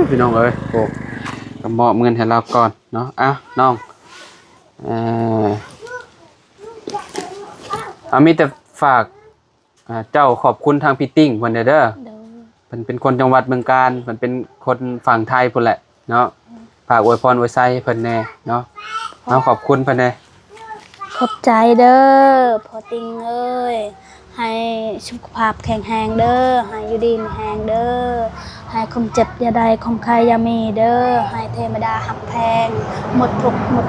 พี่น้องเอ้ยโอ้ก็มอบเงินให้เราก่อนเนาะน้องเอ่มีแต่ฝากเจ้าขอบคุณทางพี่ติ้งเพิ่นเด้อเพิ่นเป็นคนจังหวัดเมืองกาญเพิ่นเป็นคนฝั่งไทยพุ่นแหละเนาะฝากอวยพรอวยไสเพิ่นแน่เนาะเอาขอบคุณเพิ่นแน่ขอบใจเด้อพอติงเอ้ยให้สุขภาพแข็งแรงเด้อให้อยู่ดีมีแรงเด้อให้ความเจ็บอย่าได้ความใครอย่ามีเด้อให้เทวดาหักแพงหมดทุกหมด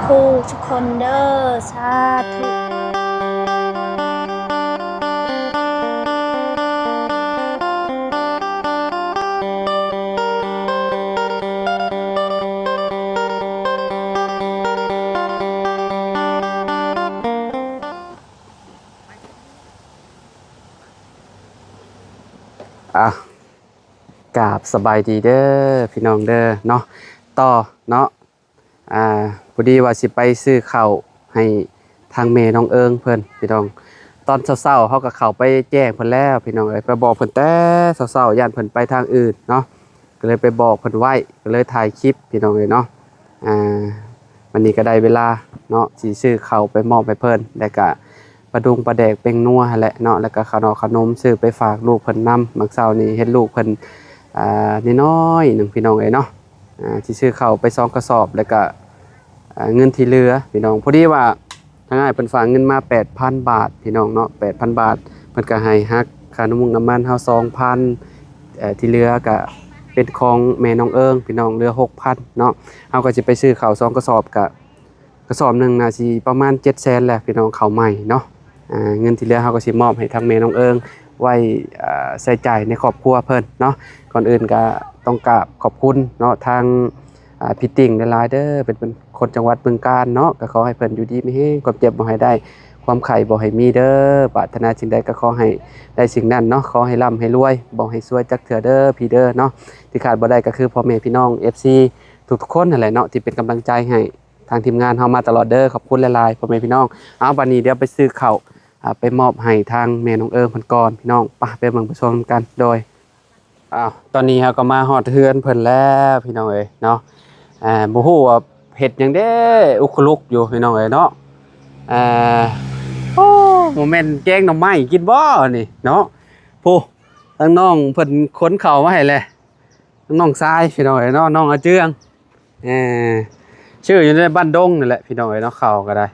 คู่ทุกคนเด้อสาธุกราบสบายดีเด้อพี่น้องเด้อเนาะต่อเนาะพอดีว่าสิไปซื้อข้าวให้ทางเมน้องเอิงเพิ่นพี่น้องตอนเช้าๆเขาก็เข้าไปแจ้งเพิ่นแล้วพี่น้องเอ้ยไปบอกเพิ่นแต่เช้าๆย่านเพิ่นไปทางอื่นเนาะก็เลยไปบอกเพิ่นไว้ก็เลยถ่ายคลิปพี่น้องเอ้ยเนาะวันนี้ก็ได้เวลาเนาะสิซื้อข้าวไปมอบให้เพิ่นแล้วก็ปลาดุงปลาแดกเป็งนัวแหละเนาะแล้วก็ขนมซื้อไปฝากลูกเพิ่นนำมื้อเช้านี้เห็นลูกเพิ่นน้อยๆหนึ่งพี่น้องเอ้ยเนาะสิซื้อข้าวไป2กระสอบแล้วก็เงินที่เหลือพี่น้องพอดีว่าทางอ้ายเพิ่นฝากเงินมา 8,000 บาทพี่น้องเนาะ 8,000 บาทเพิ่นก็ให้ฮักค่าน้ำมันเฮา 2,000ที่เหลือก็เป็นของแม่น้องเอิงพี่น้องเหลือ 6,000 เนาะเฮาก็สิไปซื้อข้าว2กระสอบก็กระสอบหนึงน่าสิประมาณ 700,000แหละพี่น้องข้าวใหม่เนาะเงินที่เหลือเฮาก็สิมอบให้ทางแม่น้องเอิงไว้ใช้จ่ายในครอบครัวเพิ่นเนาะก่อนอื่นก็ต้องกราบขอบคุณเนาะทางพี่ติ่งหลายๆเด้อเป็นคนจังหวัดบึงกาฬเนาะก็ขอให้เพิ่นอยู่ดีมีแรงความเจ็บบ่ให้ได้ความไข้บ่ให้มีเด้อปรารถนาสิ่งใดก็ขอให้ได้สิ่งนั้นเนาะขอให้ร่ำให้รวยบ่ให้ซวยจักเทื่อเด้อพี่เด้อเนาะที่ขาดบ่ได้ก็คือพ่อแม่พี่น้อง FC ทุกๆคนนั่นแหละเนาะที่เป็นกำลังใจให้ทางทีมงานเฮามาตลอดเด้อขอบคุณหลายๆพ่อแม่พี่น้องเอาบัดนี้เดี๋ยวไปซื้อข้าวไปมอบให้ทางแม่น้องเอิงเพิ่นก่อนพี่น้องไปเบิ่งไปชมกันโดยตอนนี้เราก็มาฮอดเฮือนเพิ่นแล้วพี่น้องเอ้ยเนาะบ่ฮู้ว่าเฮ็ดหยังเด้อุกลุกอยู่พี่น้องเอ้ยเนาะโอ้โมเมนต์แกงหน่อไม้กินบ่นี่เนาะผู้ทางน้องเพิ่นขนข้าวมาให้แหละน้องทรายพี่น้องเอ้ยเนาะน้องอาเจืองชื่ออยู่ในบ้านดงนั่นแหละพี่น้องเอ้ยเนาะข้าวก็ได้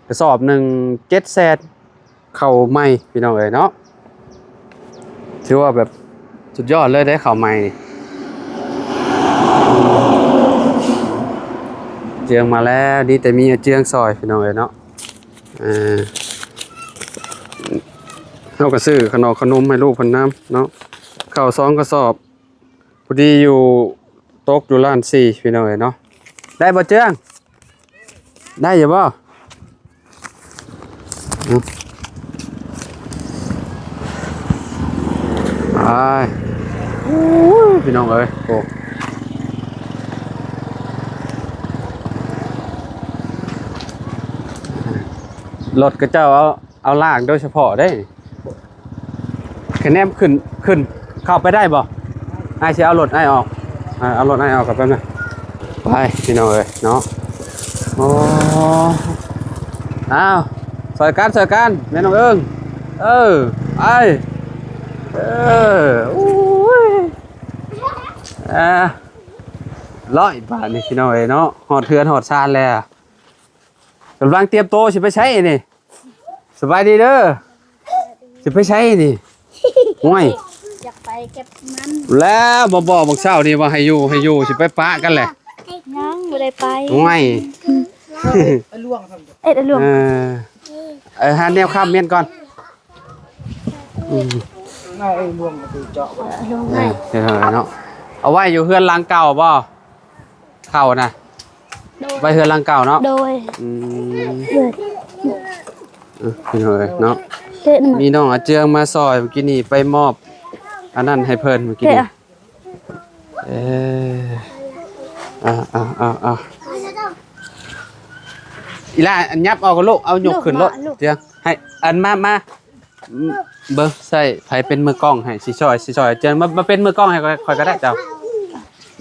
กระสอบหนึง700,000ข้าวใหม่พี่น้องเอ้ยเนาะถือว่าแบบสุดยอดเลยได้ข้าวใหม่เจืองมาแล้วดีแต่มีเจืองซอยพี่น้องเอ้ยเนาะเราก็ซื้อขนมให้ลูกเพิ่นน้ำเนาะข้าว2กระสอบพอดีอยู่ตกอยู่ร้าน4พี่น้องเอ้ยเนาะได้บ่เจืองได้อยู่บ่พี่น้องเอ้ยโอ้รถกระเจ้าเอาลากโดยเฉพาะได้คะแนนขึ้นเข้าไปได้บ่ไอ้สิเอารถไอ้ออกเอารถไอ้ออกกับแป๊บนึงไปพี่น้องเอ้ยเนาะโอ้อ้าวสอยกันแม่น้องเอิงไอ้อุ้ย100 บาทนี่พี่น้องเอ้ยเนาะหอดเทือนหอดซานแล้วกำลังเตรียมโตสิไปใช้นี่สบายดีเด้อสิไปใช้นี่ห่วยอยากไปเก็บมันแล้วบอกเช้านี่ว่าให้อยู่สิไปปะกันแหละยังไม่ได้ไปห่วยไอ้ล่วงหาแนวข้ามเมียนก่อนง่ายไอ้ล่วงมาดูเจาะง่ายเนาะเอาไว้อยู่เฮือนหลังเก่าบ่เข้านะไปเฮือนหลังเก่าเนาะโดยพี่น้องเนาะมีน้องอาเจืองมาซอยเมื่อกี้นี่ไปมอบอันนั้นให้เพิ่นเมื่อกี้นี่อีล่าอันยับเอากับลูกเอายกขึ้นรถเจืองให้อันมา เบิ่งใส่ไผเป็นมือกล้องให้สิช่วยเจิญมาเป็นมือกล้องให้ค่อยก็ได้เจ้า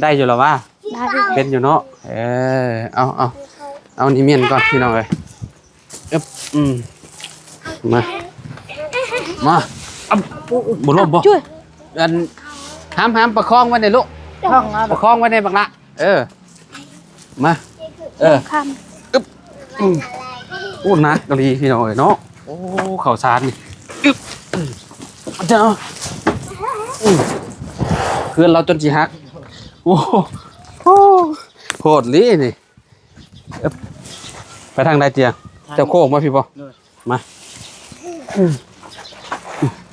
ได้อยู่แล้วว่า ได้ เป็นอยู่เนาะเอานี่เมียนก่อนพี่น้องเอ้ยอึ๊บมาบ่ลมบ่ ช่วย อันห้ามประคองไว้ในลูก ห้องนะ ประคองไว้ในบักละมาข้าม อู้นักกะลีพี่น้องเอ้ยเนาะโอ้ข้าวสารนี่อึ๊บเจ้าเพื่อนเราจนสิฮักโอ้โหดลีนี่อึ๊บไปทางใดเจียงเจ้าโค้งมาพี่บ่มา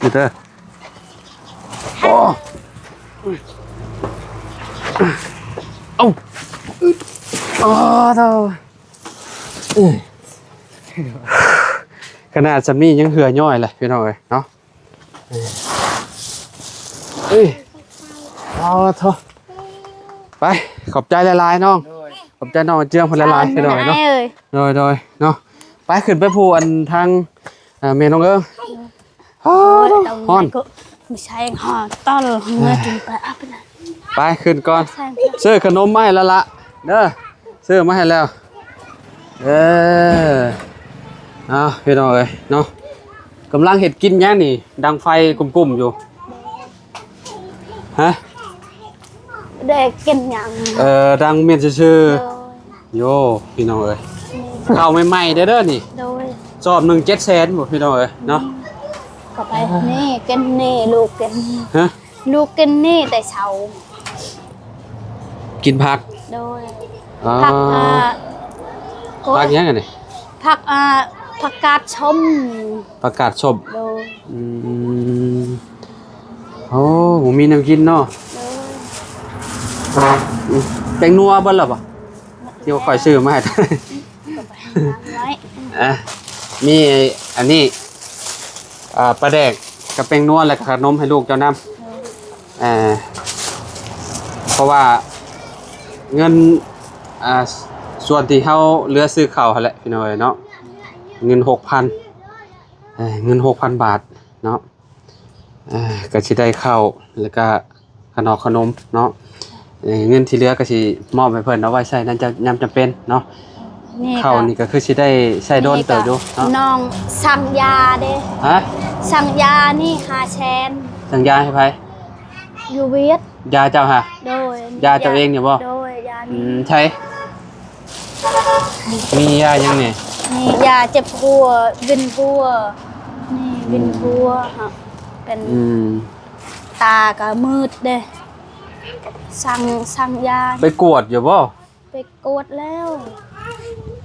ดูเด้อโอ้เอ้าอ๋อเท่าขนาดสำนี้ยังเหือย่อยเลยพี่น้องเอ้ยเนาะเอาเถอะไปขอบใจหลายๆน้องขอบใจน้องเจืองพลหลายๆพี่น้องเนาะโดยเนาะไปขึ้นไปภูอันทางเมนองเอิงฮ้อน ไม่ใช่ห่อต้อนเมื่อกินไปอัพนะ ไปขึ้นก่อนซื้อขนมมาให้แล้วละเด้อซื้อมาให้แล้วเอาพี่น้องเอ้ยเนาะกำลังเห็ดกินยังนี่ดังไฟกลุ่มๆอยู่ฮะ ได้กินอย่าง ดังเมียนชื่อโยพี่น้องเอ้ยข้าวใหม่ๆเด้อนี่ โดย สอบ1 700,000บ่พี่น้องเอ้ยเนาะ ก็ไปนี่กินนี่ลูกกิน ฮะ ลูกกินนี่แต่เช้า กินผัก โดย อ๋อ ผักผักยังไงนี่ ผักกาดชม ผักกาดชม โดย โอ้หมูมีน้ำกินเนาะ โดย แป้งนัวเบิ่นล่ะบ่ที่ว่าข่อยซื้อมาให้ ก็ไปหาไว้ มีอันนี้ปลาแดกกับแป้งนัวและขนมให้ลูกเจ้านำเพราะว่าเงินส่วนที่เฮาเหลือซื้อข้าวหั่นแหละพี่น้อยเนาะเงิน 6,000เงิน 6,000 บาทเนาะก็สิได้ข้าวแล้วก็ขนมเนาะเงินที่เหลือก็สิมอบให้เพิ่นเอาไว้ใช้นั่นจะยามจำเป็นเนาะข้าวนี่ก็คือสิได้ใช้โดนเติบอยู่เนาะ น้องสั่งยาเด้ ฮะ สั่งยานี่5 แสน สั่งยาให้ไผ อยู่เวียด ยาเจ้าฮะ โดย ยาตัวเองเนี่ยบ่ โดยยานี่ ใช่มียายังนี่ นี่ยาเจ็บหัววินหัวนี่วินหัวฮะเป็นตาก็มืดเด้สั่งยา ไปกวดอยู่บ่ ไปกดแล้ว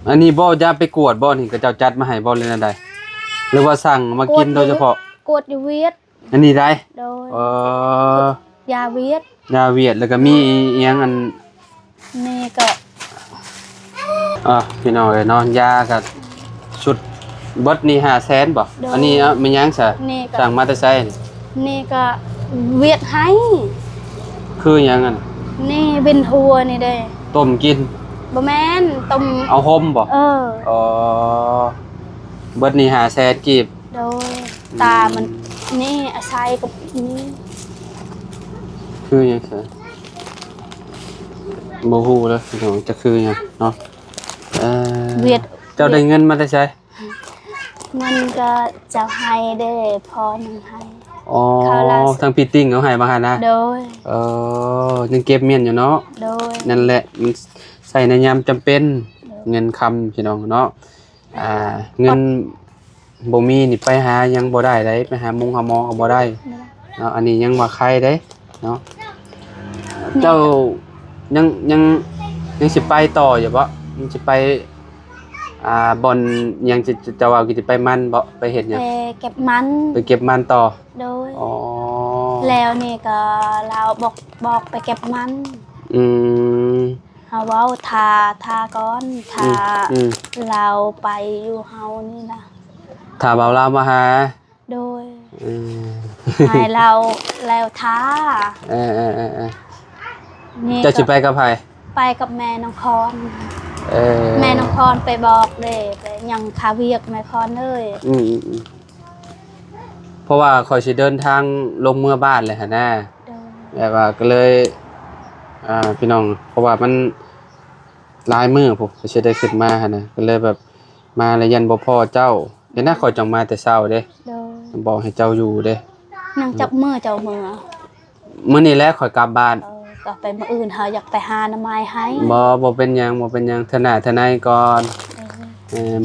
อันนี้บ่ยาไปกวดบ่นี่ก็เจ้าจัดมาให้บ่เลยนั่นใดหรือว่าสั่งมากินโดยเฉพาะ กดอยู่เวียด อันนี้ได้ โดย ย าเวียด ยาเวียดแล้วก็มีอีหยังอัน นี่ก็ พี่น้องเอ้ยเนาะยาก็ชุดเบิดนี่500,000บ่อันนี้มันยังซะ นี่ก็ สั่งมาแต่ไส นี่ก็เวียดให้ คือหยังอัน นี่วินหัวนี่เด้ ต้มกิน บ่แม่นต้ม เอาห่มบ่ เออ เบิดนี่500,000กีบ โดยตามันนี่อาศัยกับนี่ คือหยังซะบ่ฮู้เลยพี่น้องจะคือหยังเนาะเวียด เจ้าได้เงินมาได้ใช้ เงินก็จะให้เด้พอนึงให้ อ๋อทางพีติ้งเขาให้มาให้นะ โดย ยังเก็บเมียนอยู่เนาะ โดย นั่นแหละมันใส่ในยามจำเป็นเงินคำพี่น้องเนาะเงินบ่มีนี่ไปหายังบ่ได้ได้ไปหาหาหมอก็บ่ได้เนาะอันนี้ยังว่าใครได้เนาะเจ้ายังสิไปต่ออยู่บ่ยังสิไปบ่อนยังจะว่าสิไปมันบ่ไปเฮ็ดหยัง ไปเก็บมัน ไปเก็บมันต่อ โดย อ๋อ แล้วนี่ก็เราบอกไปเก็บมัน เฮาเว้าทาก่อนเราไปอยู่เฮานี่นะ ถ้าเบาลามาหา โดยให้เราแล้วท้านี่ จะสิไปกับไผ ไปกับแม่น้องพร อ แม่น้องพรไปบอกเด้ไปยังคาเวียกแม่พรเอ้ย เพราะว่าข่อยสิเดินทางลงเมื่อบ้านเลยหั่นน่ะ โดย แบบว่าก็เลยพี่น้องเพราะว่ามันหลายมื้อผมก็สิได้ขึ้นมาหั่นน่ะก็เลยแบบมาแล้วยันบ่พอเจ้าเดี๋ยวนะข่อยจังมาแต่เช้าเด้ โดย บอกให้เจ้าอยู่เด้ นั่งจับมือเจ้ามือ มื้อนี้แหละข่อยกลับบ้าน ก็ไปมื้ออื่นหาอยากไปหาหน่อไม้ให้ บ่เป็นหยังบ่เป็นหยังทนายก่อน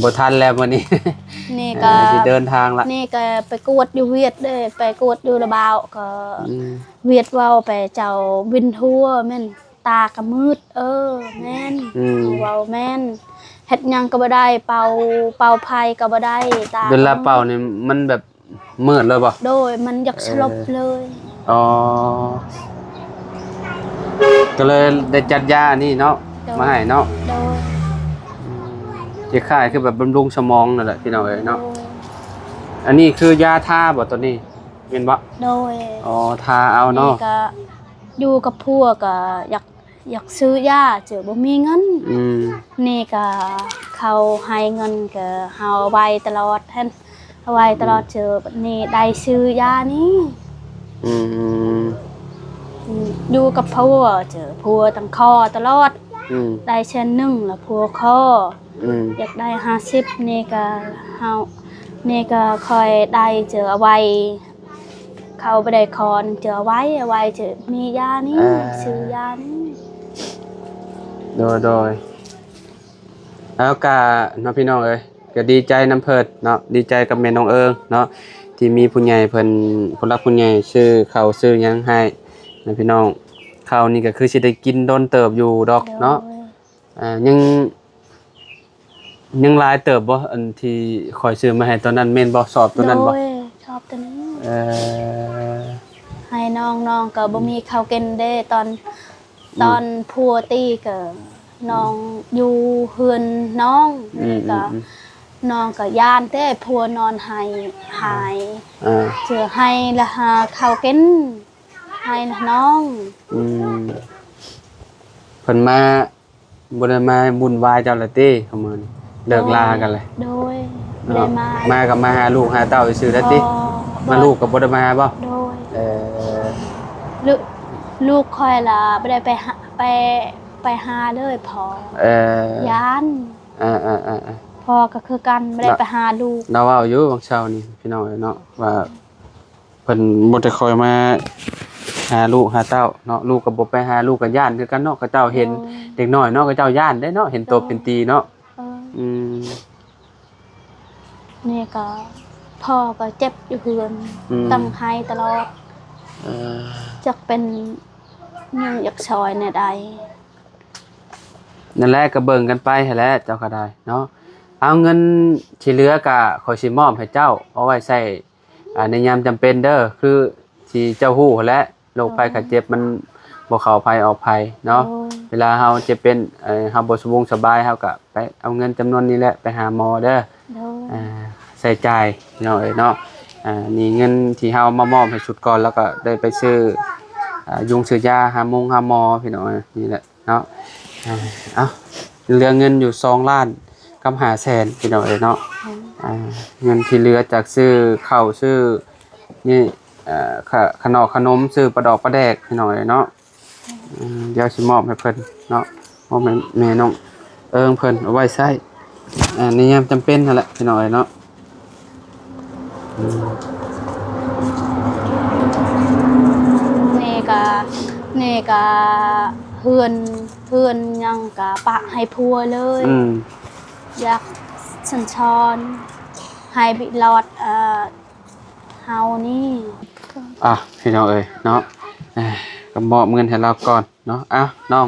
บ่ทันแล้วมื้อนี้ นี่ก็ สิเดินทางละ นี่ก็ไปกวดอยู่เวียดเด้ไปกวดอยู่ระบาวก็ อืม เวียดเว้าไปเจ้าวินทั่วแม่นตาก็มืดแม่นเว้าแม่นเฮ็ดหยังก็บ่ได้เป่าไผก็บ่ได้ตา เวลาเป่านี่มันแบบมืดเลยบ่ โดยมันอยากสลบเลย อ๋อก็เลยได้จัดยานี่เนาะมาให้เนาะ โดย สิคล้ายคือแบบบำรุงสมองนั่นแหละพี่น้องเอ้ยเนาะอันนี้คือยาทาบ่ตัวนี้แม่นบ่ โดย อ๋อทาเอาเนาะ นี่ก็อยู่กับพวกก็อยากซื้อยาเจอบ่มีเงิน อืม นี่ก็เขาให้เงินก็เฮาไว้ตลอดแทนเอาไว้ตลอดเจอบัดนี้ได้ซื้อยานี้ อืม อยู่กับพัวเจอพัวตั้งคอตลอด อืม ได้เช่น1แล้วพัวคอ อืม อยากได้50นี่ก็เฮานี่ก็ค่อยได้เจอเอาไว้เขาบ่ได้คอนึงเจอเอาไว้เจอมียานี้ซื้อยานี้ โดยแล้วก็เนาะพี่น้องเอ้ยก็ดีใจน้ำเพิดเนาะดีใจกับแม่น้องเอิงเนาะที่มีผู้ใหญ่เพิ่นผู้รักผู้ใหญ่ซื้อข้าวซื้อหยังให้นะพี่น้องข้าวนี่ก็คือสิได้กินโดนเติบอยู่ดอกเนาะยังหลายเติบบ่อันที่ข่อยซื้อมาให้ตอนนั้นแม่นบ่สอบตัวนั้นบ่ โดยชอบตัวนี้ เออ ให้น้องก็บ่มีข้าวกินเด้ตอนพัวตีก็น้องอยู่เฮือนน้องนี่ก็น้องก็ย่านแต่พัวนอนหาย เจอให้ละหาข้าวกินให้นะน้อง เพิ่นมาบ่ได้มาบุญวายเจ้าละติเขามื้อนี้เลิกลากันเลย โดยบ่ได้มา มากับมาหาลูกหาเต้าซื่อๆแล้วติมาลูกก็บ่ได้มาบ่ โดย เออ ลูกค่อยล่ะบ่ได้ไปหาเลยพอ ย้าน พอก็คือกันบ่ได้ไปหาลูก เราเว้าอยู่บางเช้านี่พี่น้องเนาะว่าเพิ่นบ่ได้คอยมาหาลูกหาเต้าเนาะลูกก็บ่ไปหาลูกก็ย่านคือกันเนาะเขาเจ้าเห็นเด็กน้อยเนาะเขาเจ้าย่านได้เนาะเห็นโตเป็นตีเนาะ อืม นี่ก็พ่อก็เจ็บอยู่เฮือนตั้งให้ตลอด จักเป็นยังอยากซอยเนี่ยใด นั่นแหละก็เบิ่งกันไปหั่นแหละเจ้าก็ได้เนาะเอาเงินที่เหลือก็ขอยสิมอบให้เจ้าเอาไว้ใช้ในยามจำเป็นเด้อคือที่เจ้าฮู้หั่นแหละโรคภัยไข้เจ็บมันบ่เข้าภัยออกภัยเนาะเวลาเฮาเจ็บเป็นเฮาบ่สบายเฮาก็ไปเอาเงินจำนวนนี้แหละไปหาหมอเด้อใส่จ่ายเนาะเนาะนี่เงินที่เฮามามอบให้ชุดก่อนแล้วก็ได้ไปซื้อยุงซื้อยาหาหมอพี่น้องนี่แหละเนาะเอาเหลือเงินอยู่2ล้านกับ5แสนพี่น้องเนาะเงินที่เหลือจากซื้อข้าวซื้อนี่ขนมซื้อปลาดอกปลาแดกพี่น้องเนาะเดี๋ยวสิมอบให้เพิ่นเนาะมอบให้แม่น้องเอิงเพิ่นเอาไว้ใช้ในยามจำเป็นนั่นแหละพี่น้องเนาะนี่ก็เฮือนยังก็ปะให้พัวเลยอยากสัญชรให้บิลอดเฮานี่พี่น้องเนาะก็มอบเงินให้เราก่อนเนาะน้อง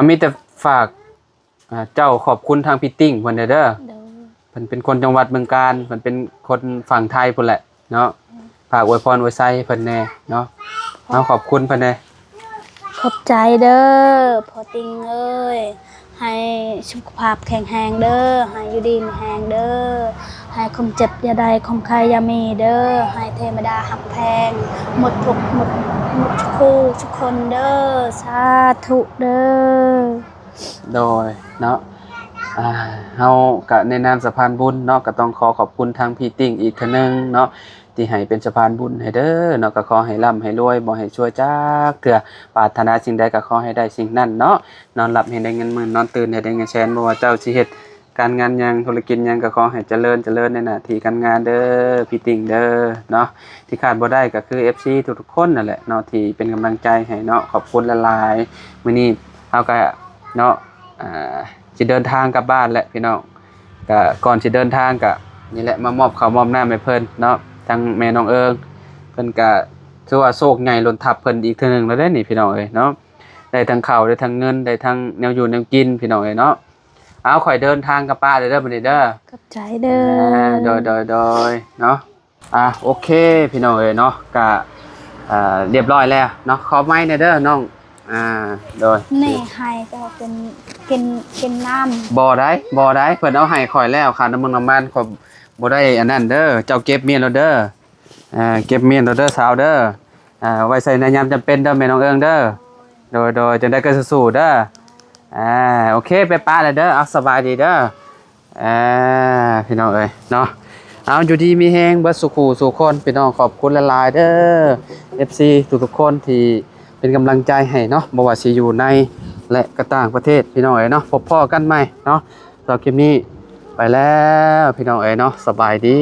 มีแต่ฝากเจ้าขอบคุณทางพี่ติ้งเพิ่นเด้อเพิ่นเป็นคนจังหวัดเมืองกาญเพิ่นเป็นคนฝั่งไทยพุ่นแหละเนาะฝากอวยพรอวยไสให้เพิ่นแน่เนาะเอาขอบคุณเพิ่นแน่ขอบใจเด้อพ่อติ้งเอ้ยให้สุขภาพแข็งแรงเด้อให้อยู่ดีมีแรงเด้อให้ความเจ็บอย่าได้ความใครอย่ามีเด้อให้เทวดาหักแพงหมดทุกหมดคู่ทุกคนเด้อสาธุเด้อโดยเนาะ อ่าเฮาก็ในนามสะพานบุญเนาะก็ต้องขอขอบคุณทางพี่ติ้งอีกเทื่อนึงเนาะที่ให้เป็นสะพานบุญให้เด้อเนาะก็ขอให้ร่ำให้รวยบ่ให้ช่วยจักเทื่อปรารถนาสิ่งใดก็ขอให้ได้สิ่งนั้นเนาะนอนหลับให้ได้เงินหมื่นนอนตื่นให้ได้เงินแสนบ่ว่าเจ้าสิเฮ็ดการงานหยังธุรกิจหยังก็ขอให้เจริญในหน้าที่การงานเด้อพี่ติ้งเด้อเนาะที่ขาดบ่ได้ก็คือ FC ทุกๆคนนั่นแหละเนาะที่เป็นกำลังใจให้เนาะขอบคุณหลายๆมื้อนี้เฮาก็เนาะสิเดินทางกลับบ้านแหละพี่น้องก็ก่อนสิเดินทางก็นี่แหละมามอบข้าวมอบน้ำให้เพิ่นเนาะทางแม่น้องเอิงเพิ่นก็ถือว่าโชคใหญ่ล้นทับเพิ่นอีกเทื่อนึงแล้วเด้อนี่พี่น้องเอ้ยเนาะได้ทั้งข้าวได้ทั้งเงินได้ทั้งแนวอยู่แนวกินพี่น้องเอ้ยเนาะเอาข่อยเดินทางกับป้าเด้อบัดนี้เด้อ ขอบใจเด้อ โดยเนาะโอเคพี่น้องเอ้ยเนาะก็เรียบร้อยแล้วเนาะขอไม้หน่อยเด้อน้องโดย นี่ให้ก็เป็นกินน้ำ บ่ได้เพิ่นเอาให้ข่อยแล้วค่าน้ำมันน้ำมันข่อยบ่ได้อันนั้นเด้อเจ้าเก็บเมียนแล้วเด้อเก็บเมียนแล้วเด้อสาวเด้อไว้ใส่ในยามจำเป็นเด้อแม่น้องเอิงเด้อโดยจังได้ก็สู้ๆเด้อโอเคไปป้าแล้วเด้อเอาสบายดีเด้อพี่น้องเอ้ยเนาะเอาอยู่ดีมีแฮงเบิดสุขูสู่คนพี่น้องขอบคุณหลายๆเด้อ FC ทุกๆคนที่เป็นกำลังใจให้เนาะบ่ว่าสิอยู่ในและก็ต่างประเทศพี่น้องเอ้ยเนาะพบพ่อกันใหม่เนาะสำหรับคลิปนี้ไปแล้วพี่น้องเอ้ยเนาะสบายดี